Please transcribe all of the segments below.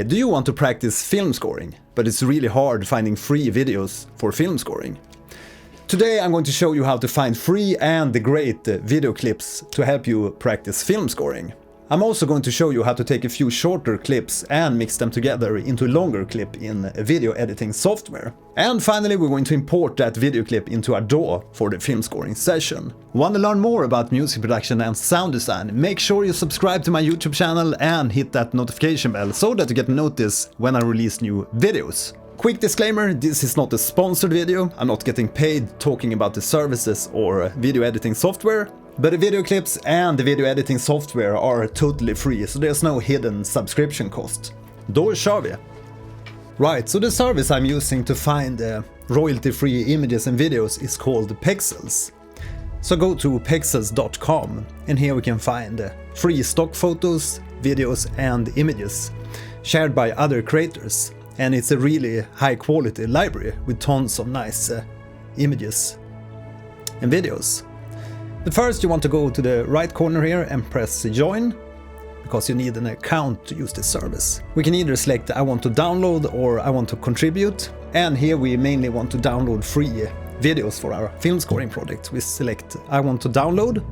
Okay, do you want to practice film scoring, but it's really hard finding free videos for film scoring? Today I'm going to show you how to find free and great video clips to help you practice film scoring. I'm also going to show you how to take a few shorter clips and mix them together into a longer clip in video editing software. And finally we're going to import that video clip into our DAW for the film scoring session. Want to learn more about music production and sound design? Make sure you subscribe to my YouTube channel and hit that notification bell so that you get notice when I release new videos. Quick disclaimer, this is not a sponsored video, I'm not getting paid talking about the services or video editing software, but the video clips and the video editing software are totally free, so there's no hidden subscription cost. Då kör vi! Right, so the service I'm using to find royalty-free images and videos is called Pexels. So go to pexels.com and here we can find free stock photos, videos and images shared by other creators. And it's a really high quality library with tons of nice images and videos. But first you want to go to the right corner here and press join, because you need an account to use this service. We can either select I want to download or I want to contribute, and here we mainly want to download free videos for our film scoring project. We select I want to download.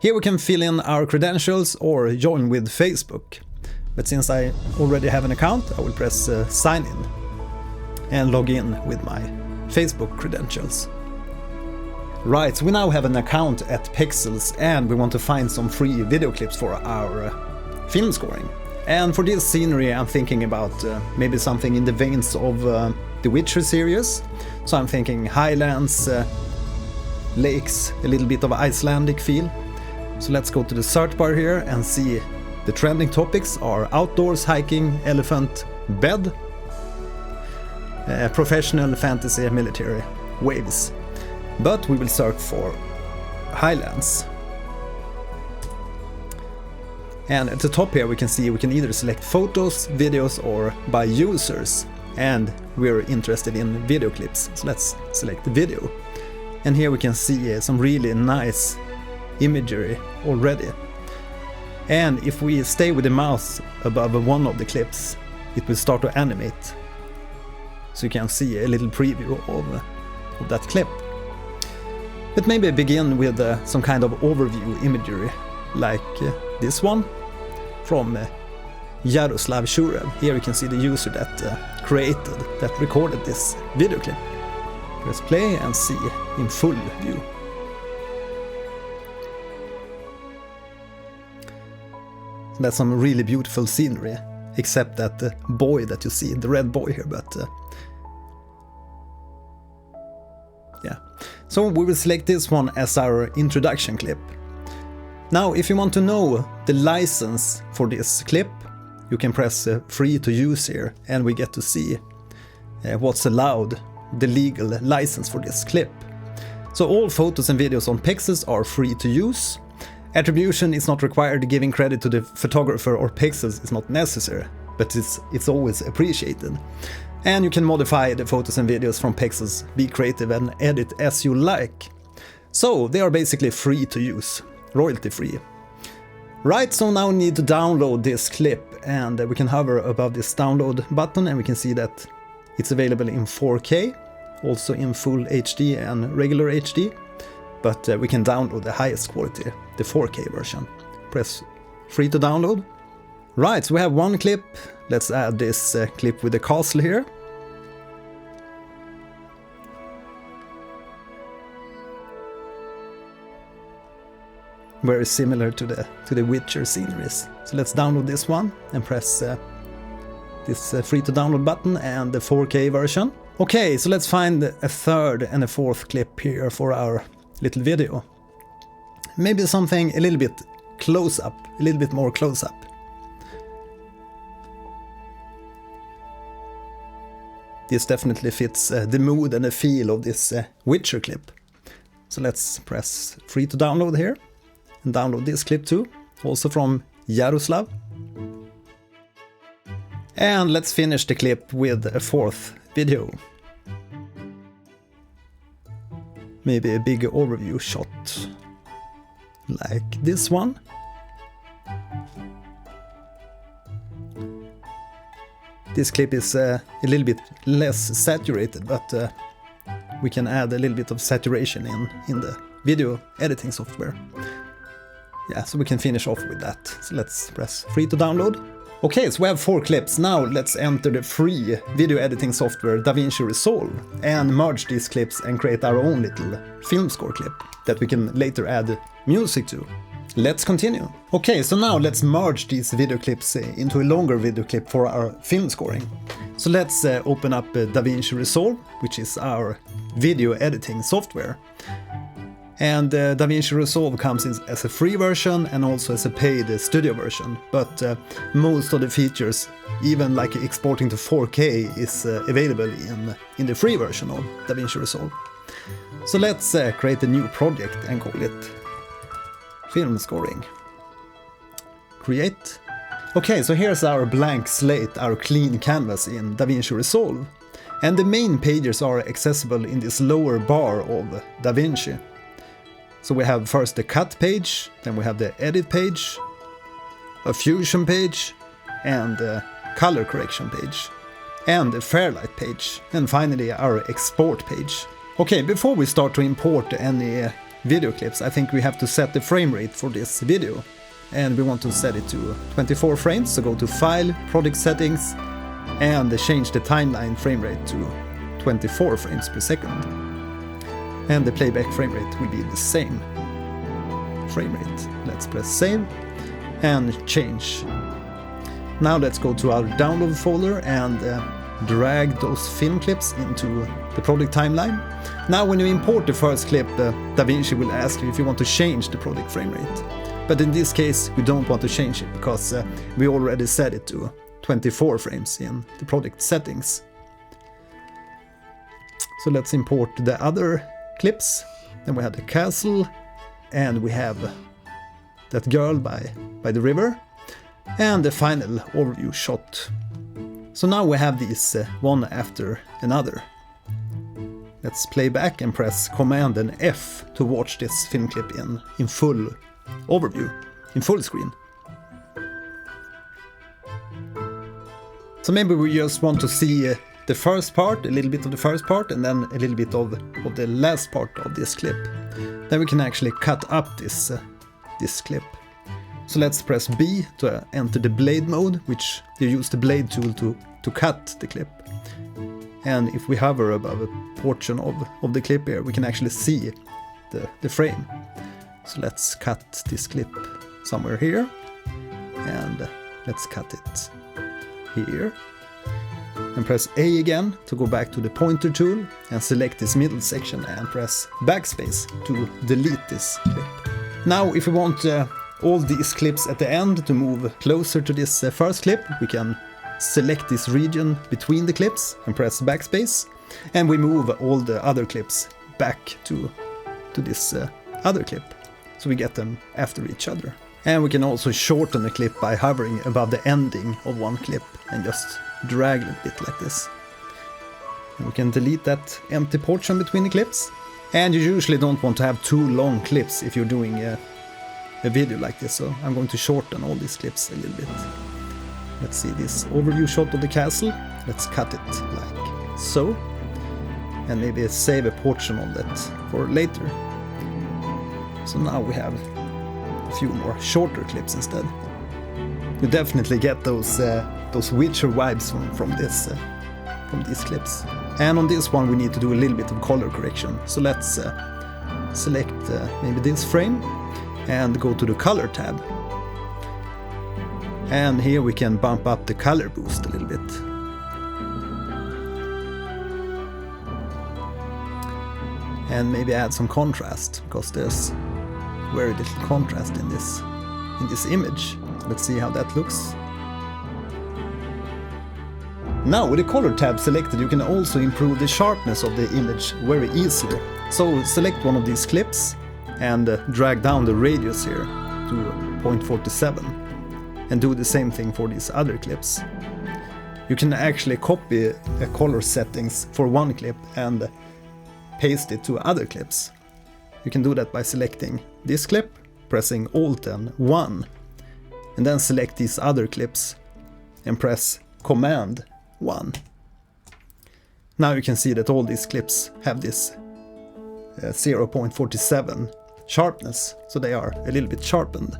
Here we can fill in our credentials or join with Facebook. But since I already have an account, I will press sign in and log in with my Facebook credentials. Right, so we now have an account at Pexels and we want to find some free video clips for our film scoring. And for this scenery I'm thinking about maybe something in the veins of the Witcher series. So I'm thinking highlands, lakes, a little bit of Icelandic feel. So let's go to the search bar here and see. The trending topics are outdoors, hiking, elephant, bed, professional, fantasy, military, waves. But we will search for highlands. And at the top here we can see we can either select photos, videos or by users. And we're interested in video clips, so let's select the video. And here we can see some really nice imagery already. And if we stay with the mouse above one of the clips, it will start to animate. So you can see a little preview of that clip. But maybe begin with some kind of overview imagery, like this one from Jaroslav Shurev. Here you can see the user that recorded this video clip. Press play and see in full view. That's some really beautiful scenery, except that the boy that you see, the red boy here, but yeah. So we will select this one as our introduction clip. Now if you want to know the license for this clip, you can press free to use here and we get to see what's allowed, the legal license for this clip. So all photos and videos on Pexels are free to use. Attribution is not required, giving credit to the photographer or Pexels is not necessary, but it's always appreciated. And you can modify the photos and videos from Pexels, be creative and edit as you like. So they are basically free to use, royalty free. Right, so now we need to download this clip and we can hover above this download button and we can see that it's available in 4K, also in full HD and regular HD. But we can download the highest quality, the 4K version. Press free to download. Right, so we have one clip. Let's add this clip with the castle here. Very similar to the Witcher sceneries. So let's download this one and press this free to download button and the 4K version. Okay, so let's find a third and a fourth clip here for our little video. Maybe something a little bit close up, a little bit more close up. This definitely fits the mood and the feel of this Witcher clip. So let's press free to download here and download this clip too, also from Jaroslav. And let's finish the clip with a fourth video. Maybe a big overview shot, like this one. This clip is a little bit less saturated, but we can add a little bit of saturation in the video editing software. Yeah, so we can finish off with that. So let's press free to download. Okay, so we have 4 clips. Now let's enter the free video editing software Davinci Resolve and merge these clips and create our own little film score clip that we can later add music to. Let's continue. Okay, so now let's merge these video clips into a longer video clip for our film scoring. So let's open up Davinci Resolve, which is our video editing software. And Davinci Resolve comes in as a free version and also as a paid studio version, but most of the features, even like exporting to 4K, is available in the free version of Davinci Resolve. So let's create a new project and call it film scoring. Create. Okay, so here's our blank slate, our clean canvas in Davinci Resolve. And the main pages are accessible in this lower bar of Davinci. So we have first the cut page, then we have the edit page, a fusion page, and a color correction page, and a fairlight page, and finally our export page. Okay, before we start to import any video clips, I think we have to set the frame rate for this video. And we want to set it to 24 frames, so go to File, Project Settings, and change the timeline frame rate to 24 frames per second. And the playback frame rate will be the same frame rate. Let's press save and change. Now let's go to our download folder and drag those film clips into the project timeline. Now when you import the first clip, Davinci will ask you if you want to change the project frame rate. But in this case we don't want to change it because we already set it to 24 frames in the project settings. So let's import the other clips. Then we have the castle, and we have that girl by the river, and the final overview shot. So now we have these one after another. Let's play back and press Command and F to watch this film clip in full overview, in full screen. So maybe we just want to see the first part, a little bit of the first part, and then a little bit of the last part of this clip. Then we can actually cut up this clip. So let's press B to enter the blade mode, which you use the blade tool to cut the clip. And if we hover above a portion of the clip here, we can actually see the frame. So let's cut this clip somewhere here, and let's cut it here. And press A again to go back to the pointer tool and select this middle section and press backspace to delete this clip. Now if we want all these clips at the end to move closer to this first clip, we can select this region between the clips and press backspace, and we move all the other clips back to this other clip, so we get them after each other. And we can also shorten the clip by hovering above the ending of one clip and just drag a bit like this. And we can delete that empty portion between the clips. And you usually don't want to have too long clips if you're doing a video like this, so I'm going to shorten all these clips a little bit. Let's see this overview shot of the castle. Let's cut it like so, and maybe save a portion of that for later. So now we have a few more shorter clips instead. You definitely get those Witcher vibes from these clips. And on this one we need to do a little bit of color correction. So let's select maybe this frame and go to the color tab. And here we can bump up the color boost a little bit. And maybe add some contrast, because there's very little contrast in this image. Let's see how that looks. Now with the color tab selected, you can also improve the sharpness of the image very easily. So select one of these clips and drag down the radius here to 0.47, and do the same thing for these other clips. You can actually copy a color settings for one clip and paste it to other clips. You can do that by selecting this clip, pressing Alt and 1, and then select these other clips and press Command 1. Now you can see that all these clips have this 0.47 sharpness, so they are a little bit sharpened.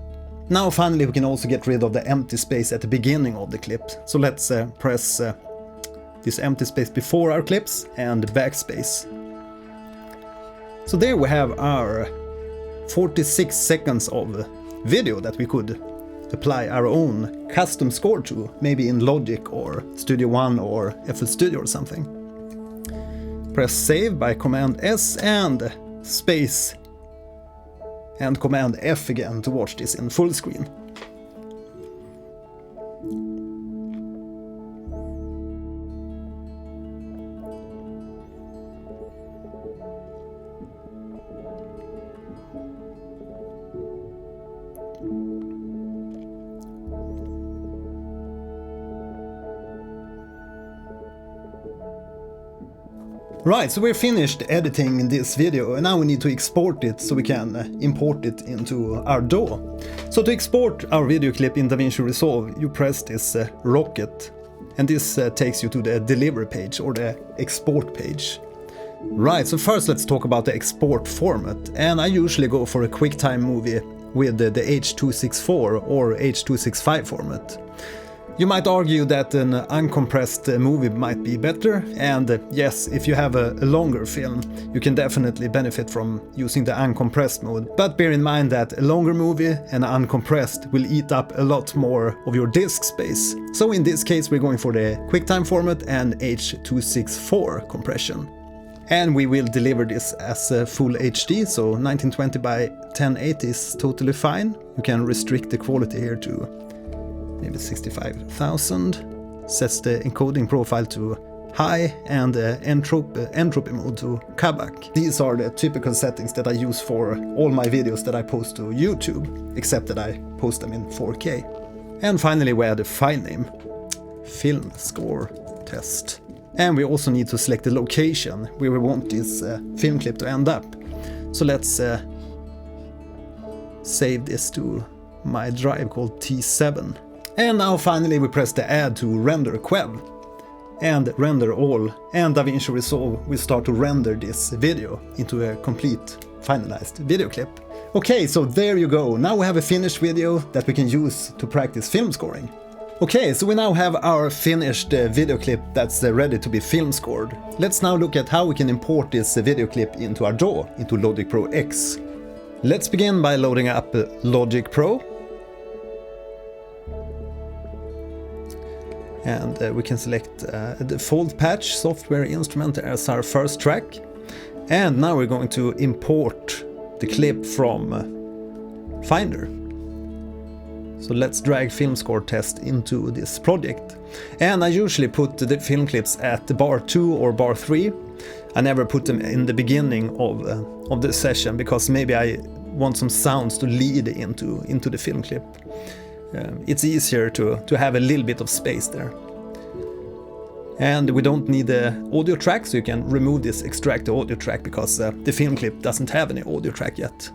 Now finally we can also get rid of the empty space at the beginning of the clip. So let's press this empty space before our clips and backspace. So there we have our 46 seconds of video that we could apply our own custom score to, maybe in Logic or Studio One or FL Studio or something. Press save by Command S and space and Command F again to watch this in full screen. Right, so we're finished editing this video and now we need to export it so we can import it into our DAW. So to export our video clip in Davinci Resolve, you press this rocket and this takes you to the deliver page or the export page. Right, so first let's talk about the export format, and I usually go for a QuickTime movie with the H264 or H265 format. You might argue that an uncompressed movie might be better, and yes, if you have a longer film, you can definitely benefit from using the uncompressed mode. But bear in mind that a longer movie and uncompressed will eat up a lot more of your disk space. So in this case we're going for the QuickTime format and H264 compression. And we will deliver this as a full HD, so 1920 by 1080 is totally fine. You can restrict the quality here to maybe 65,000, sets the encoding profile to high and entropy mode to Kabak. These are the typical settings that I use for all my videos that I post to YouTube, except that I post them in 4K. And finally we add a file name, film score test. And we also need to select the location where we want this film clip to end up. So let's save this to my drive called T7. And now finally we press the add to render quev and render all, and Davinci Resolve will start to render this video into a complete finalized video clip. Okay, so there you go. Now we have a finished video that we can use to practice film scoring. Okay, so we now have our finished video clip that's ready to be film scored. Let's now look at how we can import this video clip into our DAW, into Logic Pro X. Let's begin by loading up Logic Pro. And we can select a default patch software instrument as our first track. And now we're going to import the clip from Finder. So let's drag film score test into this project. And I usually put the film clips at bar 2 or bar 3. I never put them in the beginning of the session because maybe I want some sounds to lead into the film clip. It's easier to have a little bit of space there. And we don't need the audio track, so you can remove this extract the audio track because the film clip doesn't have any audio track yet.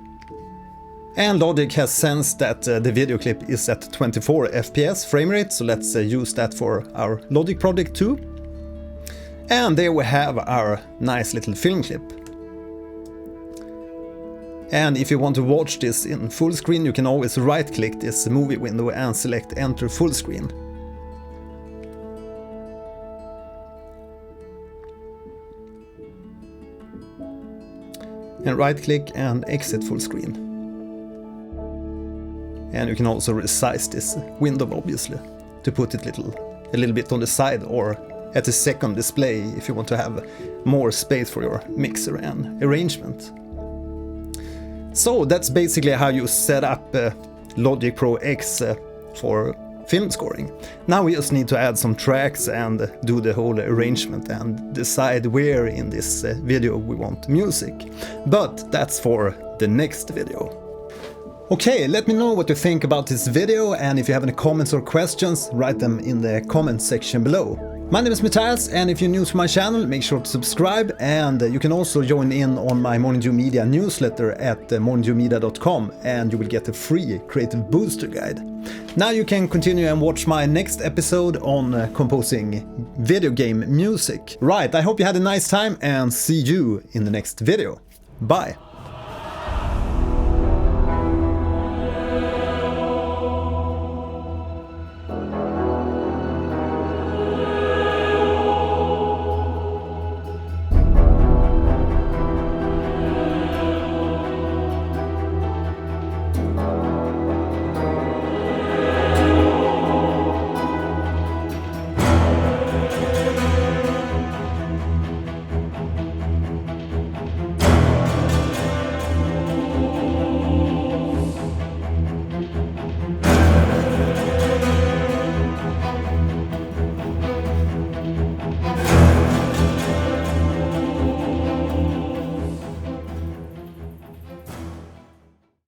And Logic has sensed that the video clip is at 24 FPS frame rate, so let's use that for our Logic project too. And there we have our nice little film clip. And if you want to watch this in full screen, you can always right-click this movie window and select Enter Full Screen. And right-click and exit full screen. And you can also resize this window, obviously, to put it a little bit on the side or at the second display if you want to have more space for your mixer and arrangement. So that's basically how you set up Logic Pro X for film scoring. Now we just need to add some tracks and do the whole arrangement and decide where in this video we want music. But that's for the next video. Okay, let me know what you think about this video, and if you have any comments or questions, write them in the comment section below. My name is Mattias, and if you're new to my channel, make sure to subscribe, and you can also join in on my Morning Dew Media newsletter at morningdewmedia.com, and you will get a free Creative Booster Guide. Now you can continue and watch my next episode on composing video game music. Right, I hope you had a nice time, and see you in the next video. Bye!